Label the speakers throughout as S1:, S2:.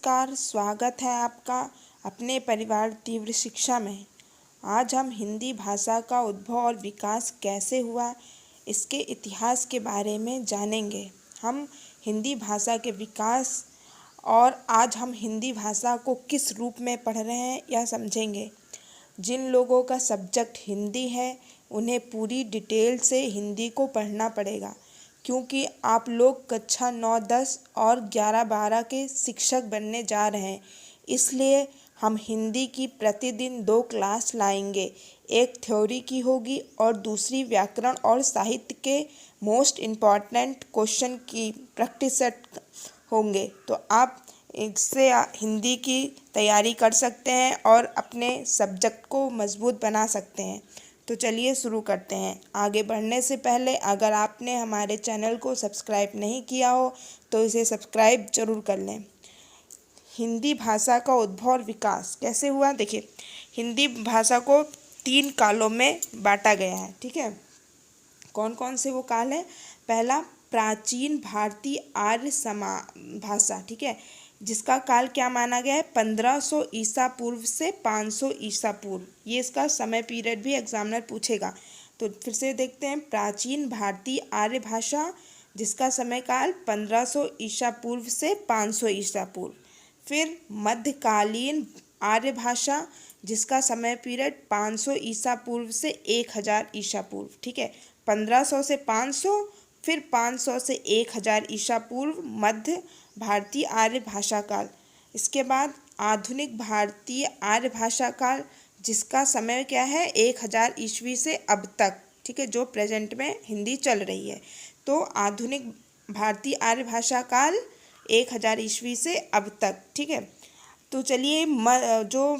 S1: नमस्कार, स्वागत है आपका अपने परिवार तीव्र शिक्षा में। आज हम हिंदी भाषा का उद्भव और विकास कैसे हुआ, इसके इतिहास के बारे में जानेंगे। हम हिंदी भाषा के विकास और आज हम हिंदी भाषा को किस रूप में पढ़ रहे हैं यह समझेंगे। जिन लोगों का सब्जेक्ट हिंदी है, उन्हें पूरी डिटेल से हिंदी को पढ़ना पड़ेगा, क्योंकि आप लोग कक्षा 9, 10 और 11, 12 के शिक्षक बनने जा रहे हैं। इसलिए हम हिंदी की प्रतिदिन 2 क्लास लाएंगे। एक थ्योरी की होगी और दूसरी व्याकरण और साहित्य के मोस्ट इम्पॉर्टेंट क्वेश्चन की प्रैक्टिस सेट होंगे। तो आप इससे हिंदी की तैयारी कर सकते हैं और अपने सब्जेक्ट को मजबूत बना सकते हैं। तो चलिए शुरू करते हैं। आगे बढ़ने से पहले अगर आपने हमारे चैनल को सब्सक्राइब नहीं किया हो तो इसे सब्सक्राइब जरूर कर लें। हिंदी भाषा का उद्भव और विकास कैसे हुआ, देखिए हिंदी भाषा को 3 कालों में बांटा गया है। ठीक है, कौन कौन से वो काल है? पहला, प्राचीन भारतीय आर्य भाषा, ठीक है, जिसका काल क्या माना गया है? 1500 ईसा पूर्व से 500 ईसा पूर्व। ये इसका समय पीरियड भी एग्जामिनर पूछेगा। तो फिर से देखते हैं, प्राचीन भारतीय आर्य भाषा जिसका समय काल 1500 ईसा पूर्व से 500 ईसा पूर्व। फिर मध्यकालीन आर्य भाषा जिसका समय पीरियड 500 ईसा पूर्व से 1000 ईसा पूर्व। ठीक है, 1500 से 500, फिर 500 से 1000 ईसा पूर्व मध्य भारतीय आर्य भाषा काल। इसके बाद आधुनिक भारतीय आर्य भाषा काल जिसका समय क्या है? 1000 ईस्वी से अब तक। ठीक है, जो प्रेजेंट में हिंदी चल रही है। तो आधुनिक भारतीय आर्य भाषा काल 1000 ईस्वी से अब तक। ठीक है, तो चलिए जो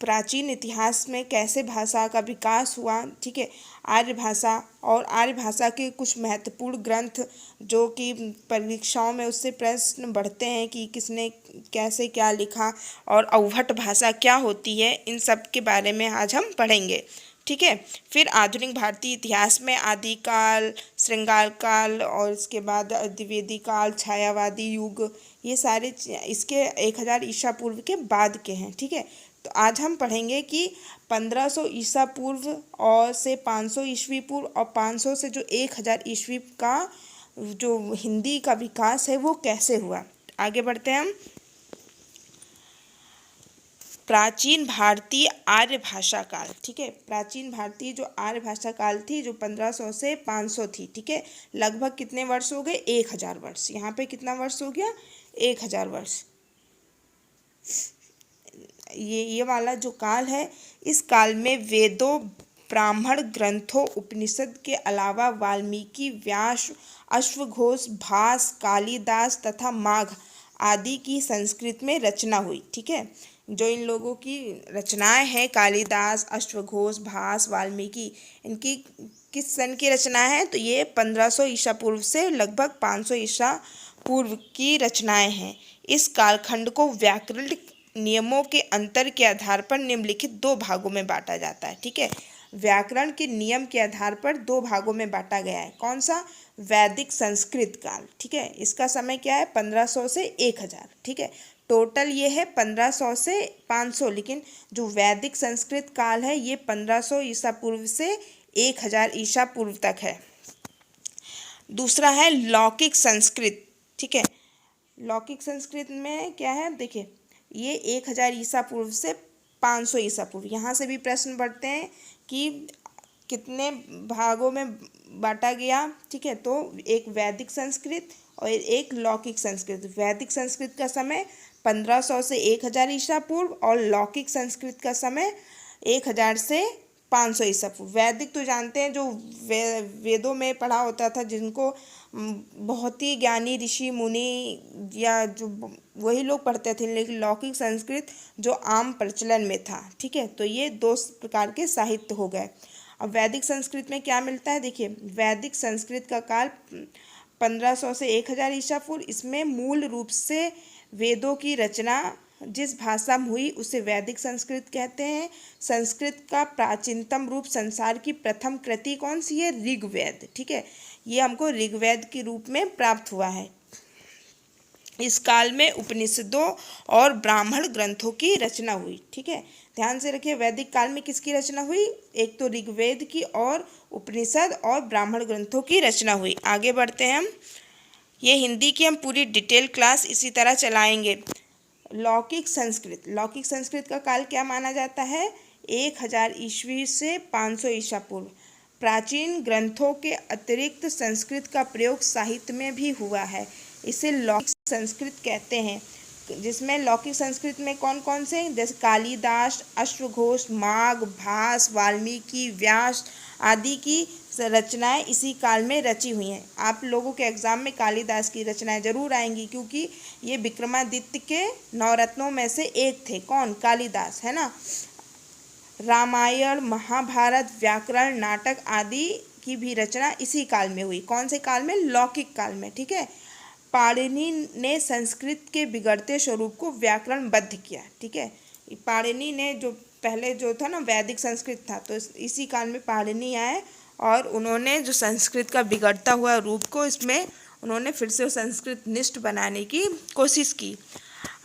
S1: प्राचीन इतिहास में कैसे भाषा का विकास हुआ, ठीक है, आर्य भाषा और आर्य भाषा के कुछ महत्वपूर्ण ग्रंथ जो कि परीक्षाओं में उससे प्रश्न बढ़ते हैं कि किसने कैसे क्या लिखा और अवहट भाषा क्या होती है, इन सब के बारे में आज हम पढ़ेंगे। ठीक है, फिर आधुनिक भारतीय इतिहास में आदिकाल, श्रृंगार काल और इसके बाद द्विवेदी काल, छायावादी युग, ये सारे इसके 1000 ईसा पूर्व के बाद के हैं। ठीक है, तो आज हम पढ़ेंगे कि 1500 ईसा पूर्व और से 500 ईस्वी पूर्व और 500 से जो 1000 ईस्वी का जो हिंदी का विकास है वो कैसे हुआ। आगे बढ़ते हैं हम। प्राचीन भारतीय आर्य भाषा काल, ठीक है, प्राचीन भारतीय जो आर्य भाषा काल थी जो 1500 से 500 थी। ठीक है, लगभग कितने वर्ष हो गए? 1000 वर्ष। यहाँ पे कितना वर्ष हो गया? 1000 वर्ष। ये वाला जो काल है, इस काल में वेदों, ब्राह्मण ग्रंथों, उपनिषद के अलावा वाल्मीकि, व्यास, अश्वघोष, भास, कालिदास तथा माघ आदि की संस्कृत में रचना हुई। ठीक है, जो इन लोगों की रचनाएं हैं, कालिदास, अश्वघोष, भास, वाल्मीकि, इनकी किस सन की रचना है? तो ये 1500 ईसा पूर्व से लगभग 500 ईसा पूर्व की रचनाएं हैं। इस कालखंड को व्याकरण नियमों के अंतर के आधार पर निम्नलिखित 2 भागों में बांटा जाता है। ठीक है, व्याकरण के नियम के आधार पर 2 भागों में बांटा गया है। कौन सा? वैदिक संस्कृत काल। ठीक है, इसका समय क्या है? 1500 से 1000। ठीक है, टोटल ये है 1500 से 500, लेकिन जो वैदिक संस्कृत काल है ये 1500 ईसा पूर्व से 1000 ईसा पूर्व तक है। दूसरा है लौकिक संस्कृत। ठीक है, लौकिक संस्कृत में क्या है? देखिए, ये 1000 ईसा पूर्व से 500 ईसा पूर्व। यहाँ से भी प्रश्न बढ़ते हैं कि कितने भागों में बांटा गया। ठीक है, तो एक वैदिक संस्कृत और एक लौकिक संस्कृत। वैदिक संस्कृत का समय 1500 से 1000 ईसा पूर्व और लौकिक संस्कृत का समय 1000 से 500 ईसा पूर्व। वैदिक तो जानते हैं, जो वेदों में पढ़ा होता था, जिनको बहुत ही ज्ञानी ऋषि मुनि या जो वही लोग पढ़ते थे। लेकिन लौकिक संस्कृत जो आम प्रचलन में था। ठीक है, तो ये 2 प्रकार के साहित्य हो गए। अब वैदिक संस्कृत में क्या मिलता है? देखिए, वैदिक संस्कृत का काल 1500 से 1000 ईसा पूर्व। इसमें मूल रूप से वेदों की रचना जिस भाषा में हुई उसे वैदिक संस्कृत कहते हैं। संस्कृत का प्राचीनतम रूप, संसार की प्रथम कृति कौन सी है? ऋग्वेद। ठीक है, ये हमको ऋग्वेद के रूप में प्राप्त हुआ है। इस काल में उपनिषदों और ब्राह्मण ग्रंथों की रचना हुई। ठीक है, ध्यान से रखिए, वैदिक काल में किसकी रचना हुई? एक तो ऋग्वेद की और उपनिषद और ब्राह्मण ग्रंथों की रचना हुई। आगे बढ़ते हैं हम। ये हिंदी की हम पूरी डिटेल क्लास इसी तरह चलाएंगे। लौकिक संस्कृत, लौकिक संस्कृत का काल क्या माना जाता है? 1000 ईस्वी से 500 ईसा पूर्व। प्राचीन ग्रंथों के अतिरिक्त संस्कृत का प्रयोग साहित्य में भी हुआ है, इसे लौकिक संस्कृत कहते हैं। जिसमें लौकिक संस्कृत में कौन कौन से हैं? जैसे कालिदास, अश्वघोष, माघ, भास, वाल्मीकि, व्यास आदि की रचनाएं इसी काल में रची हुई हैं। आप लोगों के एग्जाम में कालिदास की रचनाएं जरूर आएंगी, क्योंकि ये विक्रमादित्य के नवरत्नों में से एक थे। कौन? कालिदास, है ना। रामायण, महाभारत, व्याकरण, नाटक आदि की भी रचना इसी काल में हुई। कौन से काल में? लौकिक काल में। ठीक है, पाणिनि ने संस्कृत के बिगड़ते स्वरूप को व्याकरणबद्ध किया। ठीक है, पाणिनि ने जो पहले जो था ना वैदिक संस्कृत था, तो इसी काल में पाणिनि आए और उन्होंने जो संस्कृत का बिगड़ता हुआ रूप को इसमें उन्होंने फिर से संस्कृत निष्ठ बनाने की कोशिश की।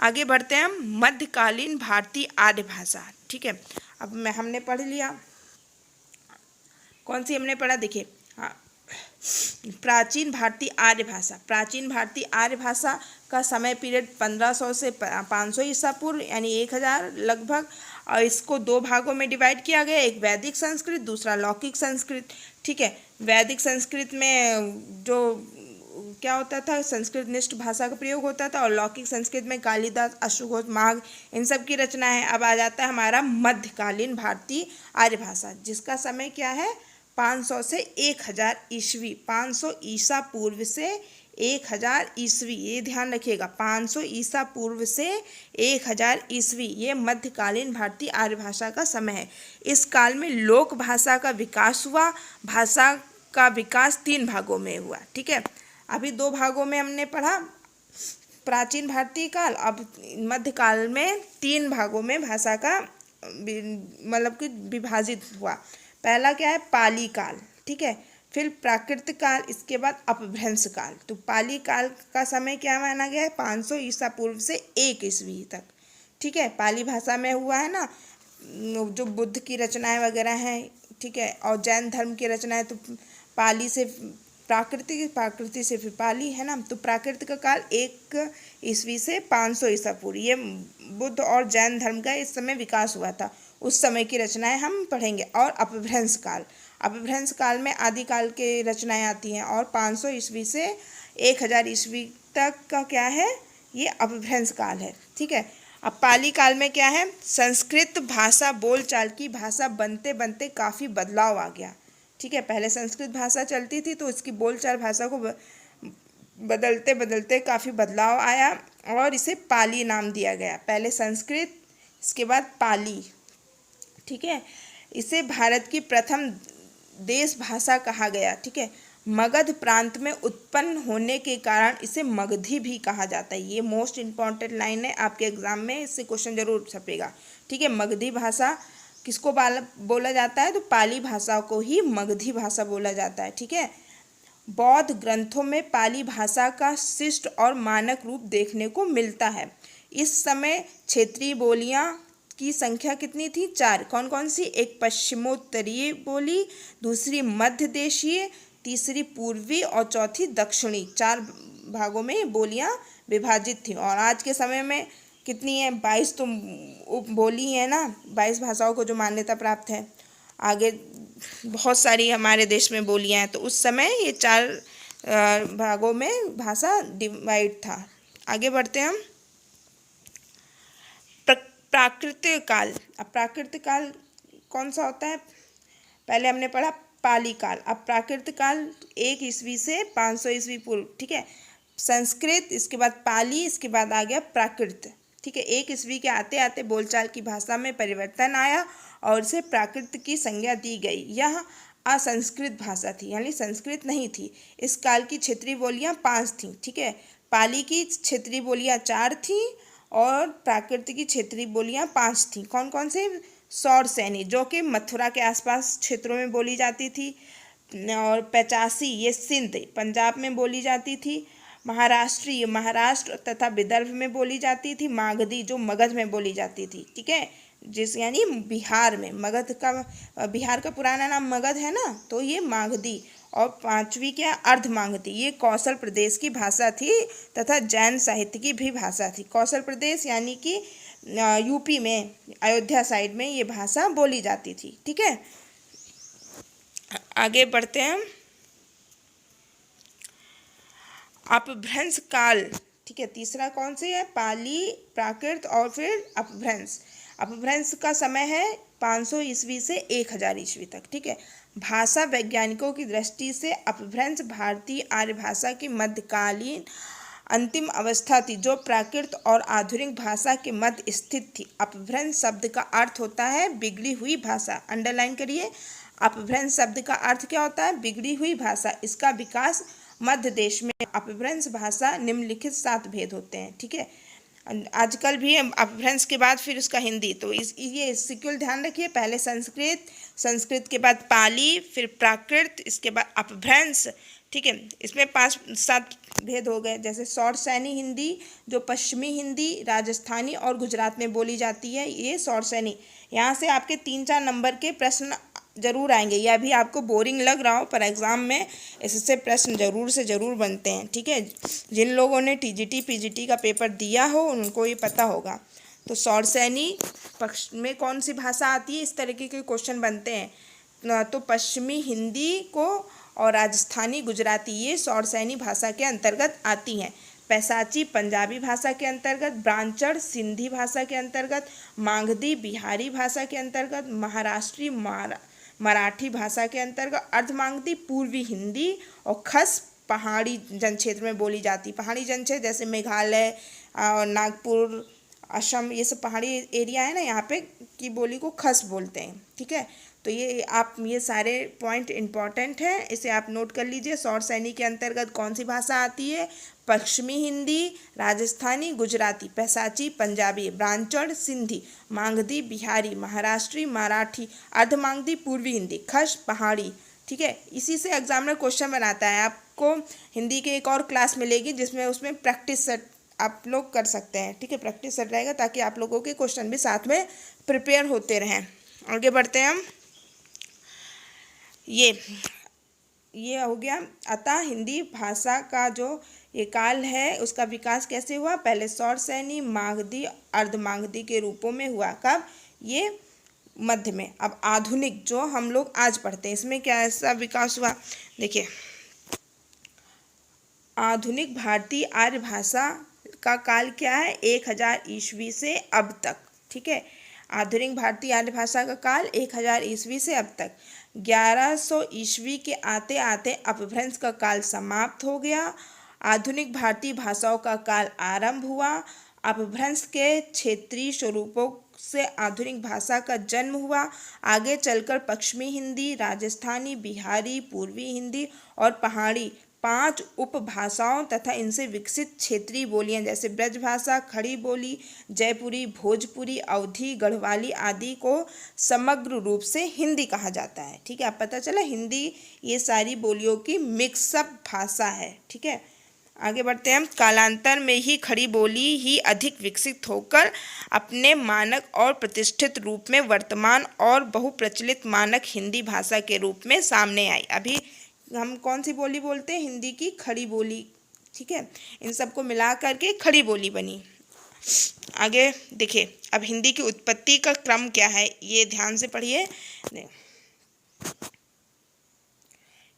S1: आगे बढ़ते हैं हम। मध्यकालीन भारतीय आर्य भाषा। ठीक है, अब हमने पढ़ लिया। कौन सी हमने पढ़ा? देखिए, हाँ, प्राचीन भारतीय आर्य भाषा। प्राचीन भारतीय आर्य भाषा का समय पीरियड 1500 से 500 ईसा पूर्व, यानी 1000 लगभग। और इसको दो भागों में डिवाइड किया गया, एक वैदिक संस्कृत, दूसरा लौकिक संस्कृत। ठीक है, वैदिक संस्कृत में जो क्या होता था, संस्कृत निष्ठ भाषा का प्रयोग होता था, और लौकिक संस्कृत में कालिदास, अश्वघोष, माघ इन सब की रचना है। अब आ जाता है हमारा मध्यकालीन भारतीय आर्य भाषा, जिसका समय क्या है? 500 से 1000 ईस्वी। 500 ईसा पूर्व से 1000 ईस्वी, ये ध्यान रखिएगा। 500 ईसा पूर्व से 1000 ईस्वी, ये मध्यकालीन भारतीय आर्य भाषा का समय है। इस काल में लोक भाषा का विकास हुआ। भाषा का विकास 3 भागों में हुआ। ठीक है, अभी 2 भागों में हमने पढ़ा, प्राचीन भारतीय काल। अब मध्यकाल में 3 भागों में भाषा का मतलब कि विभाजित हुआ। पहला क्या है? पाली काल। ठीक है, फिर प्राकृत काल, इसके बाद अपभ्रंश काल। तो पाली काल का समय क्या माना गया है? 500 ईसा पूर्व से 1 ईस्वी तक। ठीक है, पाली भाषा में हुआ है ना, जो बुद्ध की रचनाएं वगैरह हैं। ठीक है, और जैन धर्म की रचनाएं तो पाली से प्राकृति से फिर पाली, है ना। तो प्राकृत का काल 1 ईस्वी से 500 ईसा पूर्व, ये बुद्ध और जैन धर्म का इस समय विकास हुआ था, उस समय की रचनाएं हम पढ़ेंगे। और अपभ्रंश काल, अपभ्रंश काल में आदिकाल के रचनाएं आती हैं, और 500 ईस्वी से 1000 ईस्वी तक का क्या है? ये अपभ्रंश काल है। ठीक है, अब पाली काल में क्या है? संस्कृत भाषा बोलचाल की भाषा बनते बनते काफ़ी बदलाव आ गया। ठीक है, पहले संस्कृत भाषा चलती थी, तो इसकी बोलचाल भाषा को बदलते बदलते काफ़ी बदलाव आया और इसे पाली नाम दिया गया। पहले संस्कृत, इसके बाद पाली। ठीक है, इसे भारत की प्रथम देश भाषा कहा गया। ठीक है, मगध प्रांत में उत्पन्न होने के कारण इसे मगधी भी कहा जाता है। ये मोस्ट इम्पॉर्टेंट लाइन है, आपके एग्जाम में इससे क्वेश्चन जरूर छपेगा। ठीक है, मगधी भाषा किसको बोला जाता है? तो पाली भाषा को ही मगधी भाषा बोला जाता है। ठीक है, बौद्ध ग्रंथों में पाली भाषा का शिष्ट और मानक रूप देखने को मिलता है। इस समय क्षेत्रीय बोलियां की संख्या कितनी थी? 4। कौन कौन सी? एक पश्चिमोत्तरीय बोली, दूसरी मध्य देशीय, तीसरी पूर्वी और चौथी दक्षिणी। 4 भागों में बोलियां विभाजित थी। और आज के समय में कितनी है? 22 तो बोली है ना, 22 भाषाओं को जो मान्यता प्राप्त है। आगे बहुत सारी हमारे देश में बोलियां हैं, तो उस समय ये 4 भागों में भाषा डिवाइड था। आगे बढ़ते हैं हम। प्राकृतिक काल। अब प्राकृतिक काल कौन सा होता है? पहले हमने पढ़ा पाली काल। अब प्राकृतिक काल 1 ईस्वी से 500 ईस्वी पूर्व। ठीक है, संस्कृत, इसके बाद पाली, इसके बाद आ गया प्राकृत। ठीक है, 1 ईस्वी के आते आते बोलचाल की भाषा में परिवर्तन आया और इसे प्राकृत की संज्ञा दी गई। यह असंस्कृत भाषा थी, यानी संस्कृत नहीं थी। इस काल की क्षेत्रीय बोलियां 5 थीं। ठीक है, पाली की क्षेत्रीय बोलियां 4 थीं और प्राकृत की क्षेत्रीय बोलियां 5 थीं। कौन कौन से? सौरसैनी, जो कि मथुरा के आसपास क्षेत्रों में बोली जाती थी, और 85 ये सिंध पंजाब में बोली जाती थी। महाराष्ट्री महाराष्ट्र तथा विदर्भ में बोली जाती थी। मागधी जो मगध में बोली जाती थी, ठीक है, जिस यानी बिहार में, मगध का बिहार का पुराना नाम मगध है ना, तो ये मागधी। और पांचवी क्या, अर्ध मागधी, ये कौशल प्रदेश की भाषा थी तथा जैन साहित्य की भी भाषा थी। कौशल प्रदेश यानी कि यूपी में अयोध्या साइड में ये भाषा बोली जाती थी, ठीक है। आगे बढ़ते हैं। अपभ्रंश काल, ठीक है, तीसरा कौन से है, पाली, प्राकृत और फिर अपभ्रंश। अपभ्रंश का समय है 500 ईस्वी से 1000 ईस्वी तक, ठीक है। भाषा वैज्ञानिकों की दृष्टि से अपभ्रंश भारतीय आर्य भाषा की मध्यकालीन अंतिम अवस्था थी, जो प्राकृत और आधुनिक भाषा के मध्य स्थित थी। अपभ्रंश शब्द का अर्थ होता है बिगड़ी हुई भाषा। अंडरलाइन करिए, अपभ्रंश शब्द का अर्थ क्या होता है, बिगड़ी हुई भाषा। इसका विकास मध्य देश में। अपभ्रंश भाषा निम्नलिखित 7 भेद होते हैं, ठीक है। आजकल भी अपभ्रंश के बाद फिर उसका हिंदी, तो ये सीक्वल ध्यान रखिए, पहले संस्कृत, संस्कृत के बाद पाली, फिर प्राकृत, इसके बाद अपभ्रंश, ठीक है। इसमें 5-7 भेद हो गए, जैसे शौरसैनी हिंदी जो पश्चिमी हिंदी, राजस्थानी और गुजरात में बोली जाती है, ये शौरसैनी। यहाँ से आपके 3-4 नंबर के प्रश्न जरूर आएंगे। यह भी आपको बोरिंग लग रहा हो, पर एग्ज़ाम में इससे प्रश्न जरूर से ज़रूर बनते हैं, ठीक है। जिन लोगों ने टीजीटी पीजीटी का पेपर दिया हो उनको ये पता होगा। तो शौरसैनी पक्ष में कौन सी भाषा आती है, इस तरीके के क्वेश्चन बनते हैं। तो पश्चिमी हिंदी को और राजस्थानी गुजराती ये शौरसैनी भाषा के अंतर्गत आती हैं। पैसाची पंजाबी भाषा के अंतर्गत, ब्रांचड़ सिंधी भाषा के अंतर्गत, मागधी बिहारी भाषा के अंतर्गत, महाराष्ट्री मराठी भाषा के अंतर्गत, अर्धमागधी पूर्वी हिंदी और खस पहाड़ी जनक्षेत्र में बोली जाती। पहाड़ी जनक्षेत्र जैसे मेघालय और नागपुर, असम, ये सब पहाड़ी एरिया है ना, यहाँ पे की बोली को खस बोलते हैं, ठीक है। तो ये सारे पॉइंट इम्पॉर्टेंट हैं, इसे आप नोट कर लीजिए। शौरसैनी के अंतर्गत कौन सी भाषा आती है, पश्चिमी हिंदी, राजस्थानी, गुजराती, पैसाची पंजाबी, ब्रांचड़ सिंधी, मागधी बिहारी, महाराष्ट्री मराठी, अर्धमागधी पूर्वी हिंदी, खस पहाड़ी, ठीक है। इसी से एग्जामिनर क्वेश्चन बनाता है। आपको हिंदी की एक और क्लास मिलेगी जिसमें उसमें प्रैक्टिस सेट आप लोग कर सकते हैं, ठीक है, प्रैक्टिस सेट रहेगा ताकि आप लोगों के क्वेश्चन भी साथ में प्रिपेयर होते रहें। आगे बढ़ते हैं हम। ये हो गया। अतः हिंदी भाषा का जो ये काल है उसका विकास कैसे हुआ, पहले शौरसैनी, मागधी, अर्धमागधी के रूपों में हुआ। कब, ये मध्य में। अब आधुनिक जो हम लोग आज पढ़ते हैं, इसमें क्या ऐसा विकास हुआ, देखिए। आधुनिक भारतीय आर्य भाषा का काल क्या है, 1000 ईस्वी से अब तक, ठीक है। आधुनिक भारतीय आर्य भाषा का काल 1000 ईस्वी से अब तक। 1100 ईस्वी के आते आते अपभ्रंश का काल समाप्त हो गया। आधुनिक भारतीय भाषाओं का काल आरंभ हुआ। अपभ्रंश के क्षेत्रीय स्वरूपों से आधुनिक भाषा का जन्म हुआ। आगे चलकर पश्चिमी हिंदी, राजस्थानी, बिहारी, पूर्वी हिंदी और पहाड़ी 5 उपभाषाओं तथा इनसे विकसित क्षेत्रीय बोलियां जैसे ब्रजभाषा, खड़ी बोली, जयपुरी, भोजपुरी, अवधी, गढ़वाली आदि को समग्र रूप से हिंदी कहा जाता है, ठीक है। अब पता चला हिंदी ये सारी बोलियों की मिक्सअप भाषा है, ठीक है। आगे बढ़ते हैं हम। कालांतर में ही खड़ी बोली ही अधिक विकसित होकर अपने मानक और प्रतिष्ठित रूप में वर्तमान और बहुप्रचलित मानक हिंदी भाषा के रूप में सामने आई। अभी हम कौन सी बोली बोलते हैं, हिंदी की खड़ी बोली, ठीक है। इन सबको मिला करके खड़ी बोली बनी। आगे देखिए, अब हिंदी की उत्पत्ति का क्रम क्या है, ये ध्यान से पढ़िए।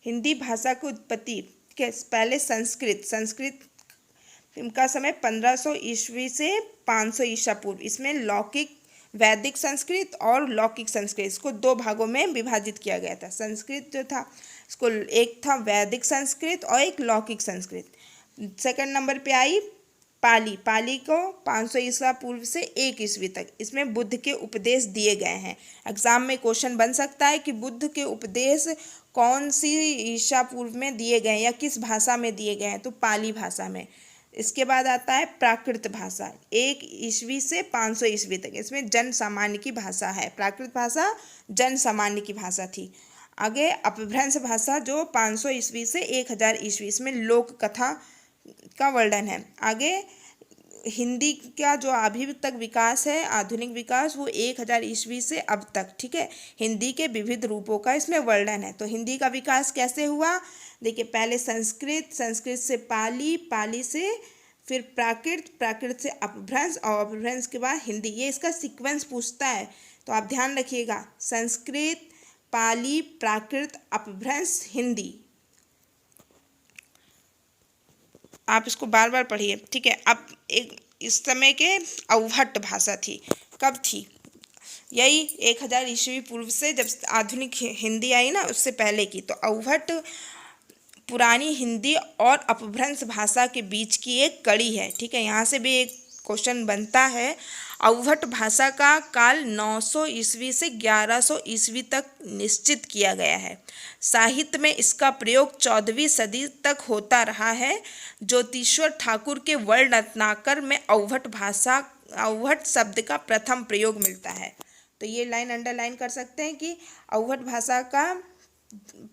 S1: हिंदी भाषा की उत्पत्ति के पहले संस्कृत का समय 1500 ईस्वी से 500 ईसा पूर्व। इसमें लौकिक वैदिक संस्कृत और लौकिक संस्कृत, इसको 2 भागों में विभाजित किया गया था। संस्कृत जो था इसको एक था वैदिक संस्कृत और एक लौकिक संस्कृत। सेकंड नंबर पे आई पाली। पाली को 500 ईसा पूर्व से 1 ईस्वी तक, इसमें बुद्ध के उपदेश दिए गए हैं। एग्जाम में क्वेश्चन बन सकता है कि बुद्ध के उपदेश कौन सी ईसा पूर्व में दिए गए या किस भाषा में दिए गए हैं, तो पाली भाषा में। इसके बाद आता है प्राकृत भाषा, 1 ईस्वी से 500 ईस्वी तक, इसमें जन सामान्य की भाषा है। प्राकृत भाषा जन सामान्य की भाषा थी। आगे अपभ्रंश भाषा जो 500 ईस्वी से 1000 ईस्वी, इसमें लोक कथा का वर्णन है। आगे हिंदी का जो अभी तक विकास है, आधुनिक विकास, वो 1000 ईस्वी से अब तक, ठीक है, हिंदी के विविध रूपों का इसमें वर्णन है। तो हिंदी का विकास कैसे हुआ, देखिए, पहले संस्कृत, संस्कृत से पाली, पाली से फिर प्राकृत, प्राकृत से अपभ्रंश और अपभ्रंश के बाद हिंदी। ये इसका सीक्वेंस पूछता है, तो आप ध्यान रखिएगा, संस्कृत, पाली, प्राकृत, अपभ्रंश, हिंदी। आप इसको बार बार पढ़िए, ठीक है। अब एक इस समय के अवहट भाषा थी, कब थी, यही 1000 ईस्वी पूर्व से, जब आधुनिक हिंदी आई ना, उससे पहले की। तो अवहट पुरानी हिंदी और अपभ्रंश भाषा के बीच की एक कड़ी है, ठीक है। यहाँ से भी एक क्वेश्चन बनता है। अवहट भाषा का काल 900 ईस्वी से 1100 ईस्वी तक निश्चित किया गया है। साहित्य में इसका प्रयोग 14वीं सदी तक होता रहा है। ज्योतिश्वर ठाकुर के वर्ण रत्नाकर में अवहट शब्द का प्रथम प्रयोग मिलता है। तो ये लाइन अंडरलाइन कर सकते हैं कि अवहट भाषा का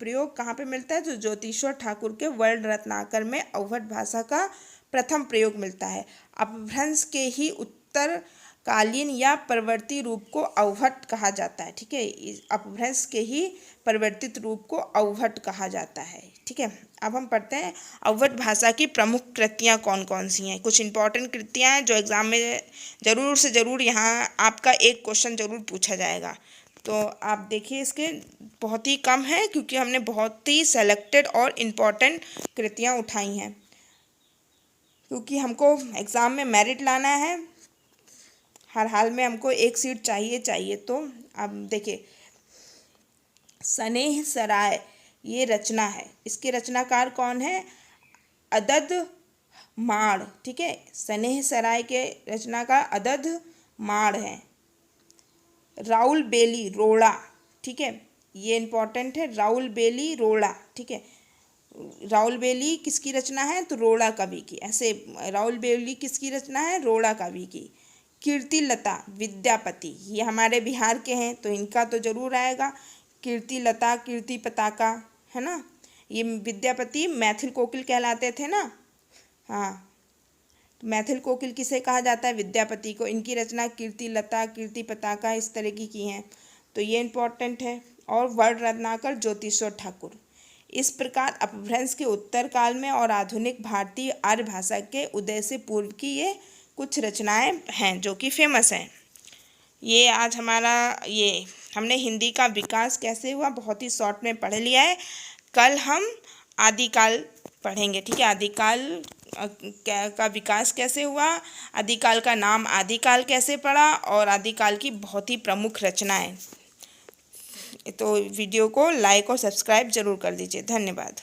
S1: प्रयोग कहाँ पे मिलता है, तो ज्योतिश्वर ठाकुर के वर्ण रत्नाकर में अवहट भाषा का प्रथम प्रयोग मिलता है। अपभ्रंश के ही उत्तरकालीन या परिवर्ती रूप को अवहट कहा जाता है, ठीक है। अपभ्रंश के ही परिवर्तित रूप को अवहट कहा जाता है, ठीक है। अब हम पढ़ते हैं अवहट भाषा की प्रमुख कृतियाँ कौन कौन सी हैं। कुछ इंपॉर्टेंट कृतियाँ हैं जो एग्जाम में ज़रूर से ज़रूर यहाँ आपका एक क्वेश्चन ज़रूर पूछा जाएगा। तो आप देखिए, इसके बहुत ही कम है क्योंकि हमने बहुत ही सेलेक्टेड और इम्पॉर्टेंट कृतियाँ उठाई हैं, क्योंकि हमको एग्ज़ाम में मेरिट लाना है, हर हाल में हमको एक सीट चाहिए। तो अब देखिए, स्नेह सराय ये रचना है, इसके रचनाकार कौन है, अदद माड़, ठीक है। स्नेह सराय के रचनाकार अदद माड़ हैं। राउल बेली रोड़ा, ठीक है, ये इम्पॉर्टेंट है, राउल बेली रोड़ा, ठीक है। राउल बेली किसकी रचना है, तो रोड़ा कवि की। ऐसे राउल बेली किसकी रचना है, रोड़ा कवि की। कीर्तिलता विद्यापति, ये हमारे बिहार के हैं तो इनका तो जरूर आएगा। कीर्तिलता, कीर्ति पताका, है ना, ये विद्यापति मैथिल कोकिल कहलाते थे ना, हाँ, तो मैथिल कोकिल किसे कहा जाता है, विद्यापति को। इनकी रचना कीर्तिलता, कीर्ति पताका इस तरह की हैं, तो ये इम्पोर्टेंट है। और वर्ण रत्नाकर ज्योतिश्वर ठाकुर। इस प्रकार अपभ्रंश के उत्तर काल में और आधुनिक भारतीय आर्य भाषा के उदय से पूर्व की ये कुछ रचनाएं हैं जो कि फेमस हैं। ये आज हमारा ये हमने हिंदी का विकास कैसे हुआ बहुत ही शॉर्ट में पढ़ लिया है। कल हम आदिकाल पढ़ेंगे, ठीक है। आदिकाल का विकास कैसे हुआ, आदिकाल का नाम आदिकाल कैसे पड़ा, और आदिकाल की बहुत ही प्रमुख रचनाएं। तो वीडियो को लाइक और सब्सक्राइब जरूर कर दीजिए। धन्यवाद।